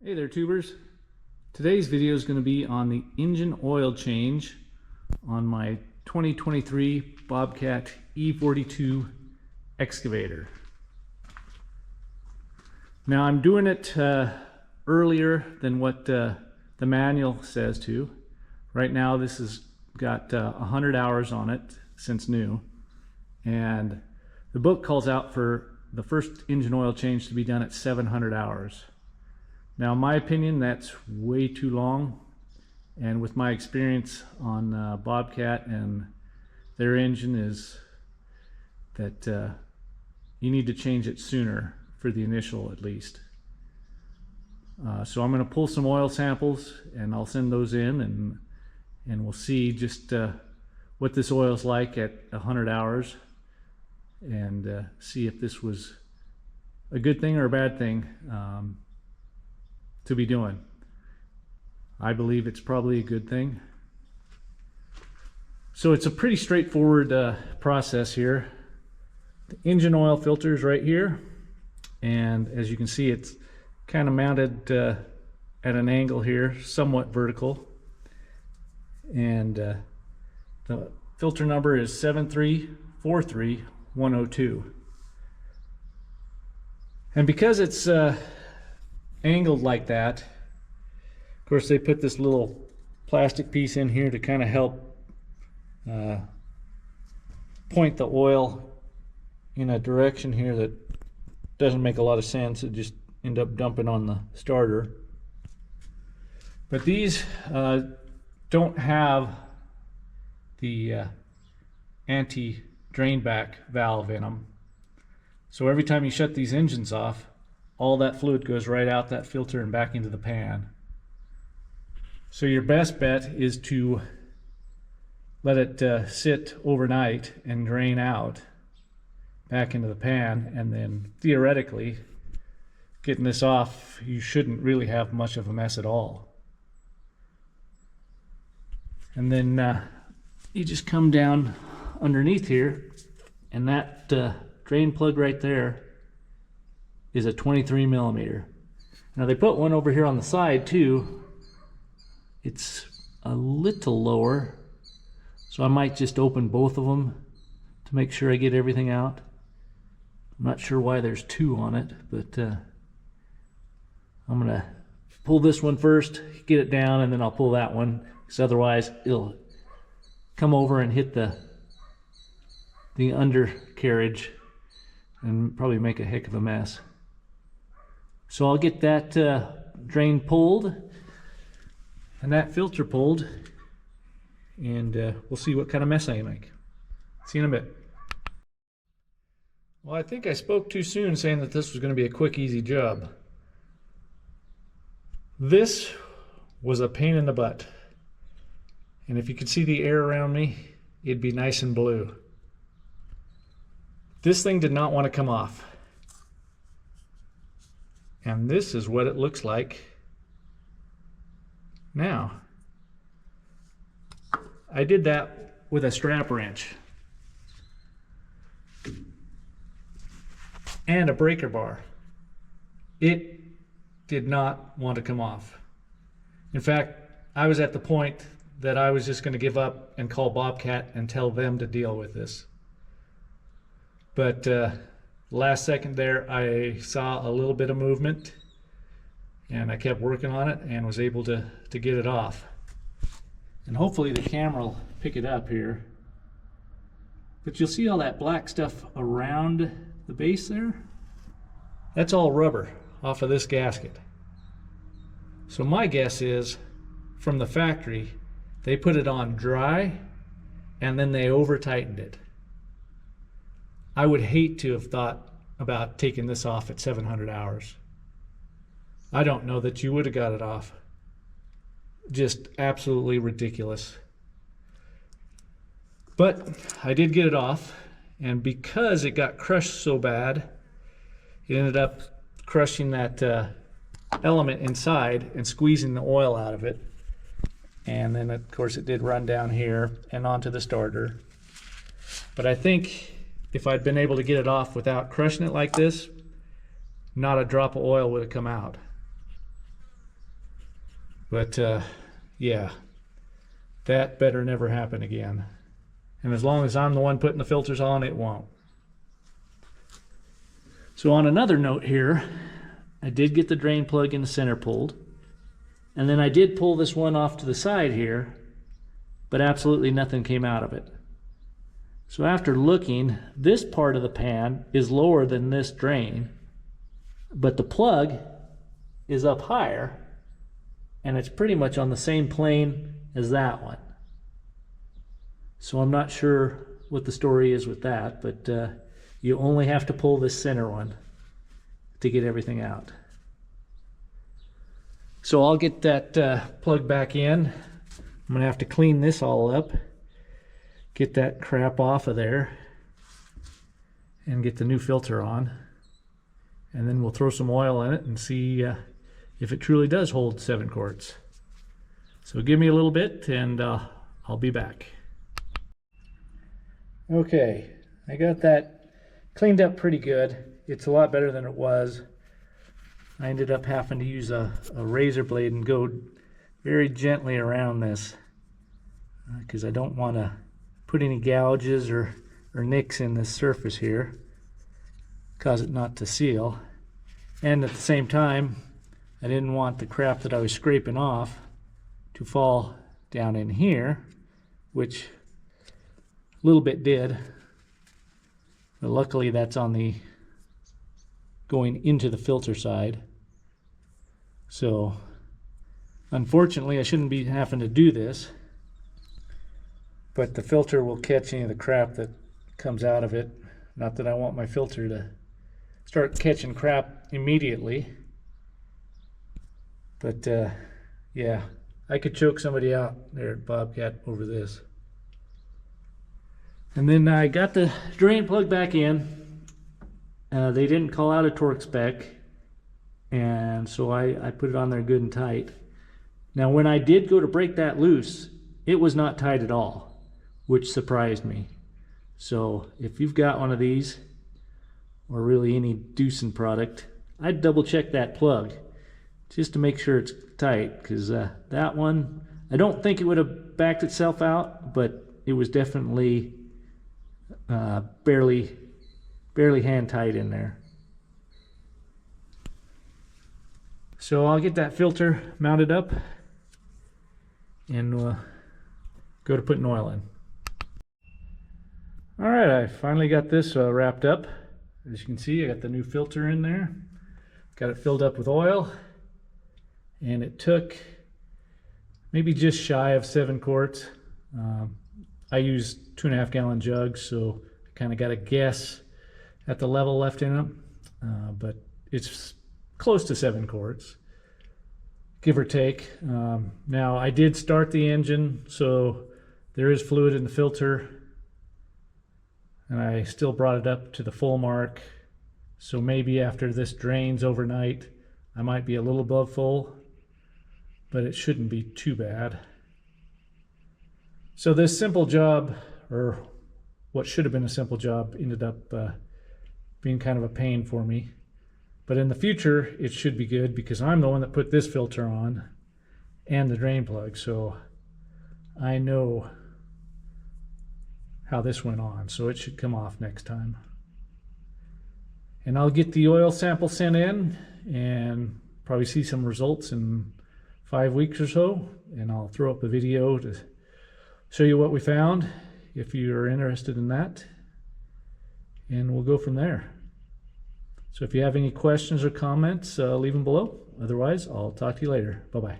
Hey there, tubers. Today's video is going to be on the engine oil change on my 2023 Bobcat E42 excavator. Now I'm doing it earlier than what the manual says to. Right now this has got 100 hours on it since new, and the book calls out for the first engine oil change to be done at 700 hours. Now, in my opinion, that's way too long, and with my experience on Bobcat and their engine is that you need to change it sooner for the initial at least. So I'm going to pull some oil samples and I'll send those in, and we'll see just what this oil is like at 100 hours and see if this was a good thing or a bad thing to be doing. I believe it's probably a good thing. So it's a pretty straightforward process here. The engine oil filter is right here, and as you can see, it's kind of mounted at an angle here, somewhat vertical, and the filter number is 7343102. And because it's angled like that, of course they put this little plastic piece in here to kind of help point the oil in a direction here that doesn't make a lot of sense. It just end up dumping on the starter. But these don't have the anti-drain back valve in them, so every time you shut these engines off, all that fluid goes right out that filter and back into the pan. So your best bet is to let it sit overnight and drain out back into the pan, and then theoretically getting this off, you shouldn't really have much of a mess at all. And then you just come down underneath here, and that drain plug right there is a 23 millimeter. Now they put one over here on the side too. It's a little lower, so I might just open both of them to make sure I get everything out. I'm not sure why there's two on it, but I'm gonna pull this one first, get it down, and then I'll pull that one, because otherwise it'll come over and hit the undercarriage and probably make a heck of a mess. So I'll get that drain pulled and that filter pulled, and we'll see what kind of mess I make. See you in a bit. Well, I think I spoke too soon saying that this was going to be a quick, easy job. This was a pain in the butt. And if you could see the air around me, it'd be nice and blue. This thing did not want to come off. And this is what it looks like now. I did that with a strap wrench and a breaker bar. It did not want to come off. In fact, I was at the point that I was just going to give up and call Bobcat and tell them to deal with this. But last second there, I saw a little bit of movement, and I kept working on it and was able to get it off. And hopefully the camera will pick it up here. But you'll see all that black stuff around the base there? That's all rubber off of this gasket. So my guess is, from the factory, they put it on dry and then they over tightened it. I would hate to have thought about taking this off at 700 hours. I don't know that you would have got it off. Just absolutely ridiculous. But I did get it off, and because it got crushed so bad, it ended up crushing that element inside and squeezing the oil out of it. And then of course it did run down here and onto the starter. But I think if I'd been able to get it off without crushing it like this, not a drop of oil would have come out. But yeah, that better never happen again. And as long as I'm the one putting the filters on, it won't. So on another note here, I did get the drain plug in the center pulled. And then I did pull this one off to the side here, but absolutely nothing came out of it. So after looking, this part of the pan is lower than this drain, but the plug is up higher, and it's pretty much on the same plane as that one. So I'm not sure what the story is with that, but you only have to pull this center one to get everything out. So I'll get that plug back in. I'm gonna have to clean this all up, get that crap off of there, and get the new filter on. And then we'll throw some oil in it and see if it truly does hold 7 quarts. So give me a little bit and I'll be back. Okay, I got that cleaned up pretty good. It's a lot better than it was. I ended up having to use a razor blade and go very gently around this because I don't want to put any gouges or nicks in this surface here, cause it not to seal. And at the same time, I didn't want the crap that I was scraping off to fall down in here, which a little bit did, but luckily that's on the going into the filter side. So unfortunately I shouldn't be having to do this, but the filter will catch any of the crap that comes out of it. Not that I want my filter to start catching crap immediately, but yeah, I could choke somebody out there at Bobcat over this. And then I got the drain plug back in. They didn't call out a torque spec, and so I put it on there good and tight. Now when I did go to break that loose, it was not tight at all, which surprised me. So if you've got one of these, or really any Doosan product, I'd double check that plug just to make sure it's tight, because that one, I don't think it would have backed itself out, but it was definitely barely hand tight in there. So I'll get that filter mounted up and go to putting oil in. All right, I finally got this wrapped up. As you can see, I got the new filter in there. Got it filled up with oil, and it took maybe just shy of 7 quarts. I used 2.5 gallon jugs, so I kind of got a guess at the level left in them, but it's close to 7 quarts, give or take. Now I did start the engine, so there is fluid in the filter, and I still brought it up to the full mark. So maybe after this drains overnight, I might be a little above full, but it shouldn't be too bad. So this simple job, or what should have been a simple job, ended up being kind of a pain for me. But in the future, it should be good because I'm the one that put this filter on and the drain plug, so I know how this went on, so it should come off next time. And I'll get the oil sample sent in and probably see some results in 5 weeks or so, and I'll throw up a video to show you what we found if you're interested in that, and we'll go from there. So if you have any questions or comments, leave them below. Otherwise, I'll talk to you later. Bye-bye.